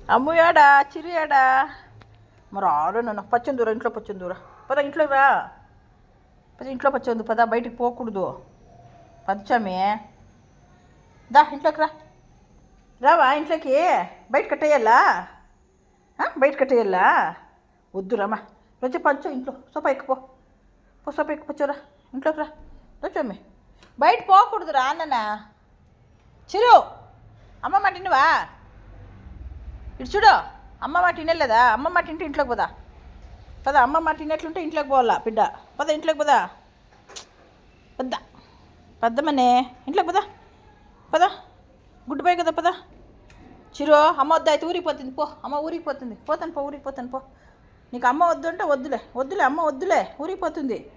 అమ్ము ఏడా చిరు ఏడా మరి ఆరు నన్ను పచ్చని దూరం ఇంట్లో పచ్చని దూరం పద ఇంట్లోకి రా పద ఇంట్లో పచ్చందు పద బయటికి పోకూడదు పచ్చమే దా ఇంట్లోకి రా రావా ఇంట్లోకి బయట కట్టేయాలా బయట కట్టేయాలా వద్దు రామా రోజు పంచు ఇంట్లో సోఫా ఎక్కిపో సోఫా ఎక్కిపోచ్చురా ఇంట్లోకి రా రోజమ్మి బయట పోకూడదు రా అన్న చిరు అమ్మ మాట వినవా ఇటు చూడు అమ్మ మాట వినలేదా అమ్మ మాట వింటే ఇంట్లోకి పోదా పద అమ్మ మాట వినట్లుంటే ఇంట్లోకి పోవాలా బిడ్డ పద ఇంట్లోకి పోదా పద్ద పద్దమనే ఇంట్లోకి పద పద గుడ్డు పోయి కదా పద చిరు అమ్మ వద్దా అయితే ఊరిపోతుంది పో అమ్మ ఊరిపోతుంది పోతాను పో ఊరిపోతాను పో నీకు అమ్మ వద్దు అంటే వద్దులే అమ్మ వద్దులే ఊరిపోతుంది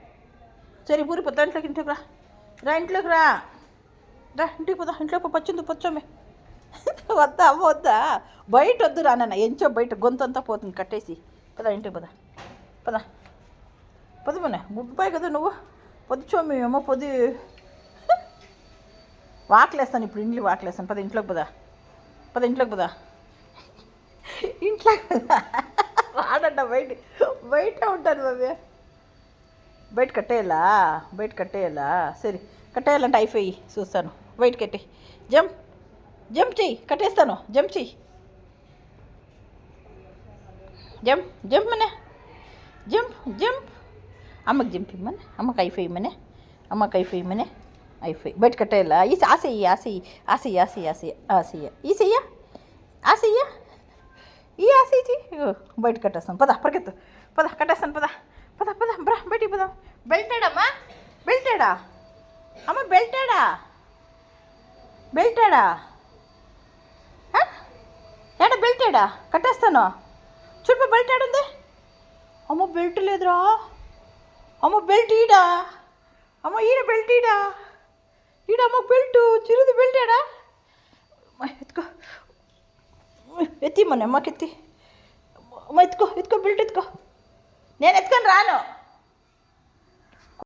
సరే ఊరిపోతా ఇంట్లోకి రా రా ఇంట్లోకి రా ఇంటికి పోదా ఇంట్లోకి పచ్చింది పొచ్చమే వద్దా అమ్మ వద్దా బయట వద్దు రానన్న ఎంచో బయట గొంతంతా పోతుంది కట్టేసి పద ఇంటికి పద పద పొద్దుమనే గుడ్ బాయ్ కదా నువ్వు పొద్దుచోమి అమ్మ పొద్దు వాకలేస్తాను ఇప్పుడు ఇంట్లో వాకలేస్తాను పద ఇంట్లోకి పద ఇంట్లోకి పద ఇంట్లోకి పద వాడంట బయట ఉంటాను బాబే బయట కట్టేయాలా సరే కట్టేయాలంటే అయిపోయి చూస్తాను బయట కట్టి జంప్ చెయ్యి కట్టేస్తాను జంప్ చెయ్యి జంప్ మనే జంప్ అమ్మకి జంప్ ఇమ్మనే అమ్మకి అయిపోయిమ్మనే అయిపోయి బయట కట్టేయాలా ఈ ఆశయ్య బయట కట్టేస్తాను పద పరిగెత్తు పద కట్టేస్తాను పద పద పద బ్రా బయటికి పద బెల్టాడమ్మా బెల్టాడా అమ్మ బెల్టాడా ఏడా బెల్టాడా కట్టేస్తాను చూడు బెల్ట్ ఆడుంది అమ్మ బెల్ట్ లేదురా అమ్మ బెల్ట్ ఈడా అమ్మ బెల్ట్ ఈడమ్మ బెల్ట్ చిరుది బెల్ట్ ఆడా ఎత్తుకో ఎత్తి మన అమ్మకి ఎత్తి అమ్మ ఎత్తుకో బెల్ట్ ఎత్తుకో నేను ఎత్తుకొని రాను